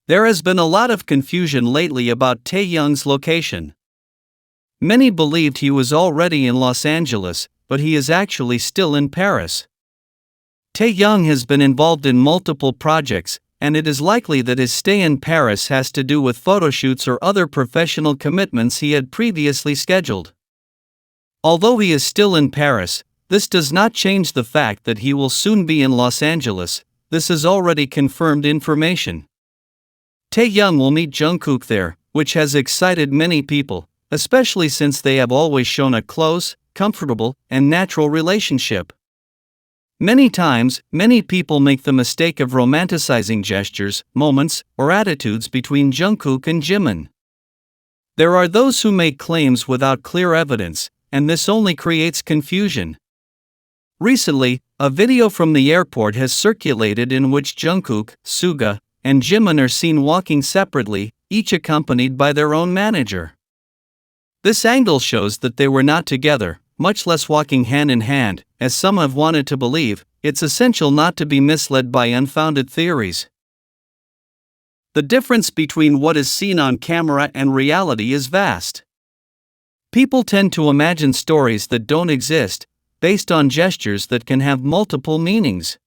There has been a lot of confusion lately about Taeyoung's location. Many believed he was already in Los Angeles, but he is actually still in Paris. Taeyoung has been involved in multiple projects, and it is likely that his stay in Paris has to do with photoshoots or other professional commitments he had previously scheduled. Although he is still in Paris, this does not change the fact that he will soon be in Los Angeles. This is already confirmed information. Taeyoung will meet Jungkook there, which has excited many people, especially since they have always shown a close, comfortable, and natural relationship. Many times, many people make the mistake of romanticizing gestures, moments, or attitudes between Jungkook and Jimin. There are those who make claims without clear evidence, and this only creates confusion. Recently, a video from the airport has circulated in which Jungkook, Suga, and Jimin are seen walking separately, each accompanied by their own manager. This angle shows that they were not together, much less walking hand in hand, as some have wanted to believe. It's essential not to be misled by unfounded theories. The difference between what is seen on camera and reality is vast. People tend to imagine stories that don't exist, based on gestures that can have multiple meanings.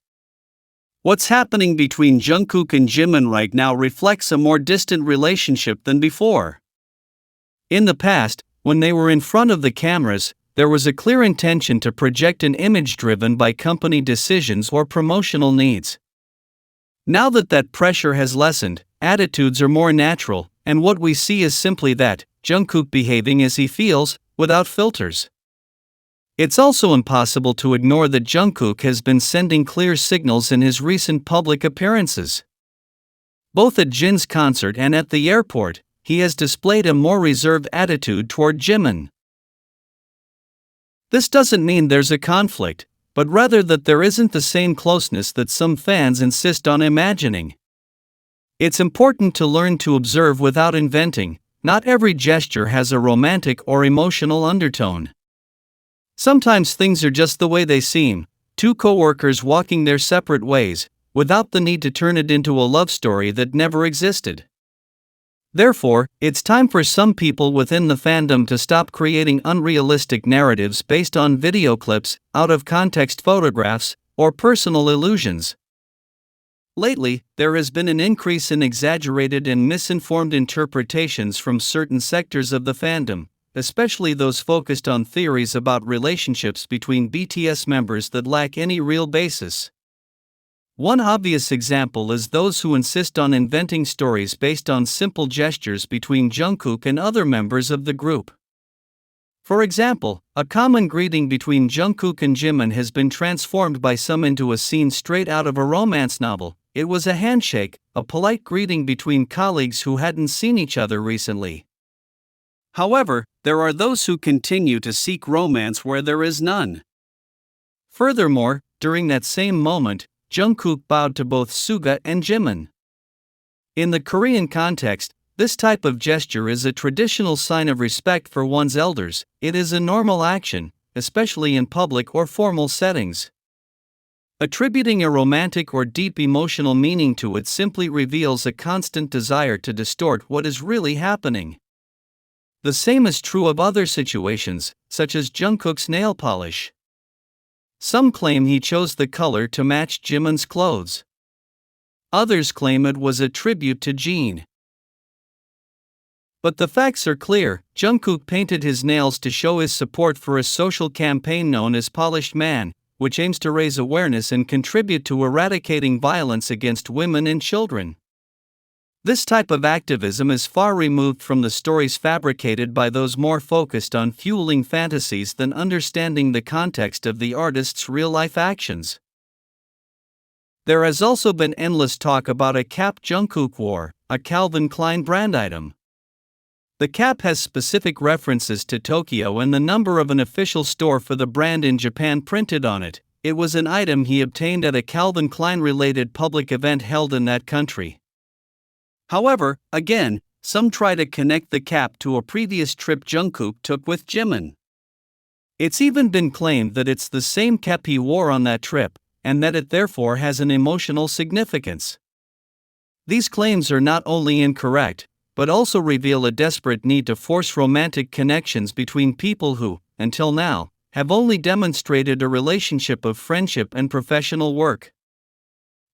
What's happening between Jungkook and Jimin right now reflects a more distant relationship than before. In the past, when they were in front of the cameras, there was a clear intention to project an image driven by company decisions or promotional needs. Now that pressure has lessened, attitudes are more natural, and what we see is simply that, Jungkook behaving as he feels, without filters. It's also impossible to ignore that Jungkook has been sending clear signals in his recent public appearances. Both at Jin's concert and at the airport, he has displayed a more reserved attitude toward Jimin. This doesn't mean there's a conflict, but rather that there isn't the same closeness that some fans insist on imagining. It's important to learn to observe without inventing. Not every gesture has a romantic or emotional undertone. Sometimes things are just the way they seem, two co-workers walking their separate ways, without the need to turn it into a love story that never existed. Therefore, it's time for some people within the fandom to stop creating unrealistic narratives based on video clips, out-of-context photographs, or personal illusions. Lately, there has been an increase in exaggerated and misinformed interpretations from certain sectors of the fandom, especially those focused on theories about relationships between BTS members that lack any real basis. One obvious example is those who insist on inventing stories based on simple gestures between Jungkook and other members of the group. For example, a common greeting between Jungkook and Jimin has been transformed by some into a scene straight out of a romance novel. It was a handshake, a polite greeting between colleagues who hadn't seen each other recently. However, there are those who continue to seek romance where there is none. Furthermore, during that same moment, Jungkook bowed to both Suga and Jimin. In the Korean context, this type of gesture is a traditional sign of respect for one's elders. It is a normal action, especially in public or formal settings. Attributing a romantic or deep emotional meaning to it simply reveals a constant desire to distort what is really happening. The same is true of other situations, such as Jungkook's nail polish. Some claim he chose the color to match Jimin's clothes. Others claim it was a tribute to Jin. But the facts are clear. Jungkook painted his nails to show his support for a social campaign known as Polished Man, which aims to raise awareness and contribute to eradicating violence against women and children. This type of activism is far removed from the stories fabricated by those more focused on fueling fantasies than understanding the context of the artist's real-life actions. There has also been endless talk about a cap Jungkook wore, a Calvin Klein brand item. The cap has specific references to Tokyo and the number of an official store for the brand in Japan printed on it. It was an item he obtained at a Calvin Klein-related public event held in that country. However, again, some try to connect the cap to a previous trip Jungkook took with Jimin. It's even been claimed that it's the same cap he wore on that trip, and that it therefore has an emotional significance. These claims are not only incorrect, but also reveal a desperate need to force romantic connections between people who, until now, have only demonstrated a relationship of friendship and professional work.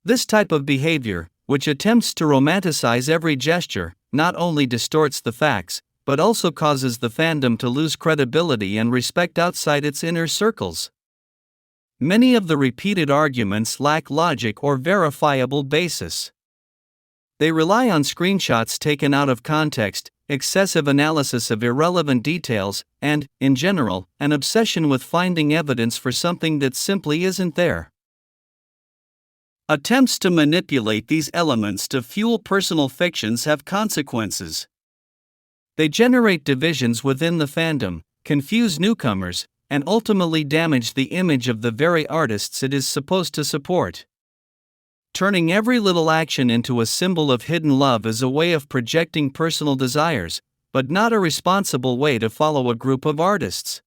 This type of behavior, which attempts to romanticize every gesture, not only distorts the facts, but also causes the fandom to lose credibility and respect outside its inner circles. Many of the repeated arguments lack logic or verifiable basis. They rely on screenshots taken out of context, excessive analysis of irrelevant details, and, in general, an obsession with finding evidence for something that simply isn't there. Attempts to manipulate these elements to fuel personal fictions have consequences. They generate divisions within the fandom, confuse newcomers, and ultimately damage the image of the very artists it is supposed to support. Turning every little action into a symbol of hidden love is a way of projecting personal desires, but not a responsible way to follow a group of artists.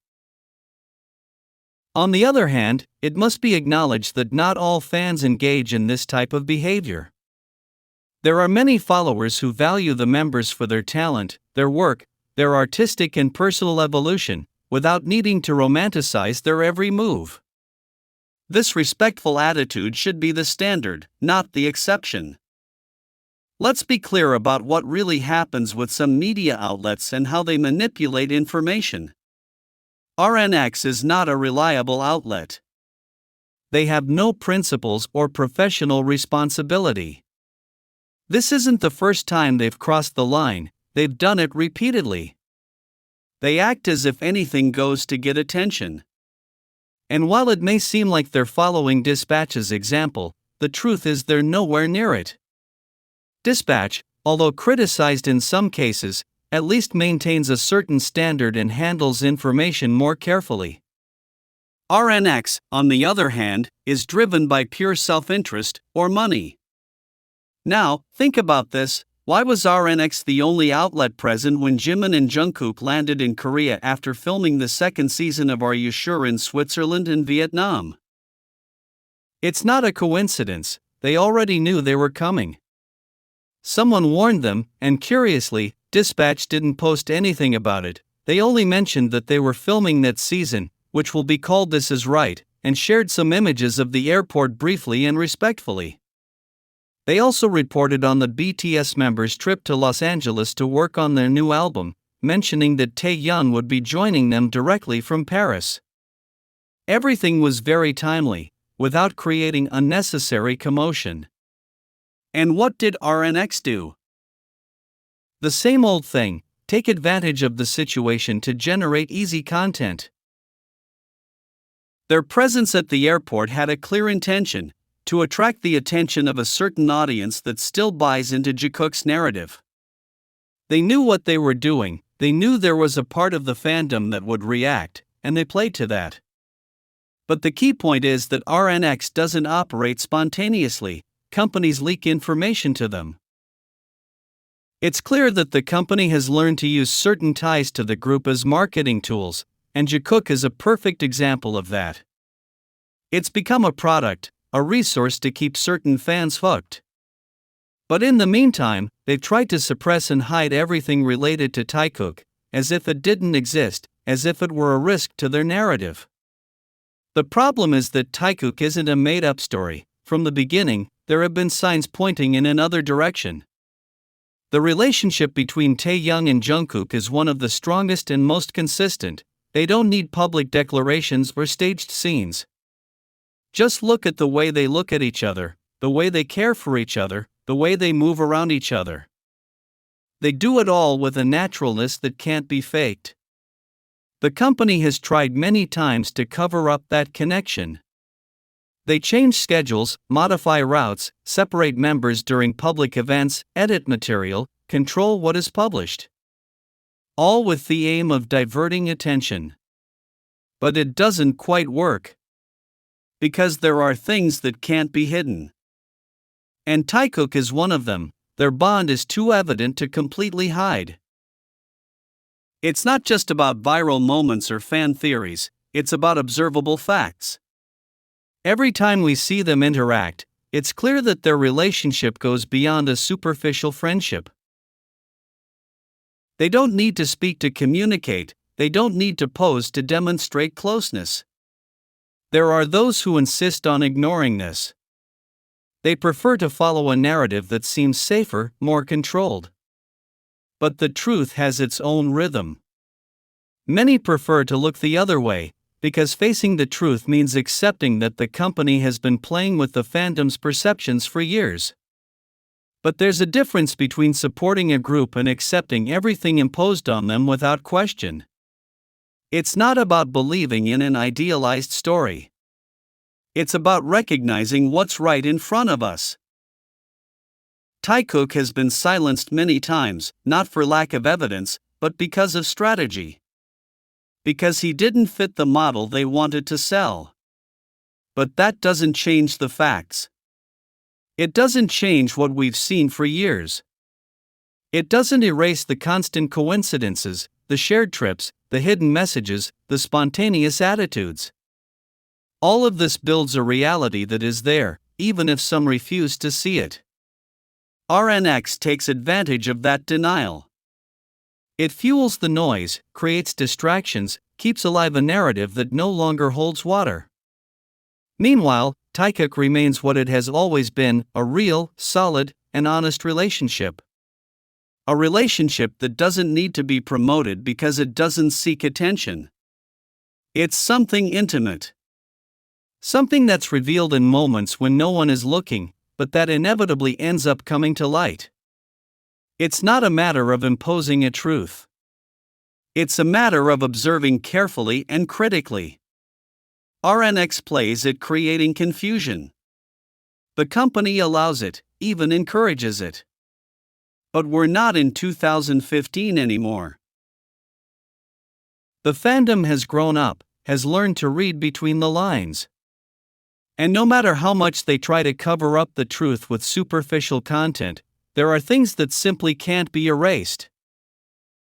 On the other hand, it must be acknowledged that not all fans engage in this type of behavior. There are many followers who value the members for their talent, their work, their artistic and personal evolution, without needing to romanticize their every move. This respectful attitude should be the standard, not the exception. Let's be clear about what really happens with some media outlets and how they manipulate information. RNX is not a reliable outlet. They have no principles or professional responsibility. This isn't the first time they've crossed the line, they've done it repeatedly. They act as if anything goes to get attention. And while it may seem like they're following Dispatch's example, the truth is they're nowhere near it. Dispatch, although criticized in some cases, at least maintains a certain standard and handles information more carefully. RNX, on the other hand, is driven by pure self-interest or money. Now, think about this. Why was RNX the only outlet present when Jimin and Jungkook landed in Korea after filming the second season of Are You Sure in Switzerland and Vietnam? It's not a coincidence, they already knew they were coming. Someone warned them, and curiously, Dispatch didn't post anything about it. They only mentioned that they were filming that season, which will be called This Is Right, and shared some images of the airport briefly and respectfully. They also reported on the BTS members' trip to Los Angeles to work on their new album, mentioning that Taeyoung would be joining them directly from Paris. Everything was very timely, without creating unnecessary commotion. And what did RNX do? The same old thing, take advantage of the situation to generate easy content. Their presence at the airport had a clear intention: to attract the attention of a certain audience that still buys into Jungkook's narrative. They knew what they were doing, they knew there was a part of the fandom that would react, and they played to that. But the key point is that RNX doesn't operate spontaneously, companies leak information to them. It's clear that the company has learned to use certain ties to the group as marketing tools, and Jungkook is a perfect example of that. It's become a product, a resource to keep certain fans hooked. But in the meantime, they've tried to suppress and hide everything related to Taekook, as if it didn't exist, as if it were a risk to their narrative. The problem is that Taekook isn't a made-up story. From the beginning, there have been signs pointing in another direction. The relationship between Taeyoung and Jungkook is one of the strongest and most consistent. They don't need public declarations or staged scenes. Just look at the way they look at each other, the way they care for each other, the way they move around each other. They do it all with a naturalness that can't be faked. The company has tried many times to cover up that connection. They change schedules, modify routes, separate members during public events, edit material, control what is published. All with the aim of diverting attention. But it doesn't quite work. Because there are things that can't be hidden. And Taekook is one of them. Their bond is too evident to completely hide. It's not just about viral moments or fan theories, it's about observable facts. Every time we see them interact, it's clear that their relationship goes beyond a superficial friendship. They don't need to speak to communicate, they don't need to pose to demonstrate closeness. There are those who insist on ignoring this. They prefer to follow a narrative that seems safer, more controlled. But the truth has its own rhythm. Many prefer to look the other way, because facing the truth means accepting that the company has been playing with the fandom's perceptions for years. But there's a difference between supporting a group and accepting everything imposed on them without question. It's not about believing in an idealized story. It's about recognizing what's right in front of us. Taekook has been silenced many times, not for lack of evidence, but because of strategy. Because he didn't fit the model they wanted to sell. But that doesn't change the facts. It doesn't change what we've seen for years. It doesn't erase the constant coincidences, the shared trips, the hidden messages, the spontaneous attitudes. All of this builds a reality that is there, even if some refuse to see it. RNX takes advantage of that denial. It fuels the noise, creates distractions, keeps alive a narrative that no longer holds water. Meanwhile, Taekook remains what it has always been, a real, solid, and honest relationship. A relationship that doesn't need to be promoted because it doesn't seek attention. It's something intimate. Something that's revealed in moments when no one is looking, but that inevitably ends up coming to light. It's not a matter of imposing a truth. It's a matter of observing carefully and critically. RNX plays at creating confusion. The company allows it, even encourages it. But we're not in 2015 anymore. The fandom has grown up, has learned to read between the lines. And no matter how much they try to cover up the truth with superficial content, there are things that simply can't be erased.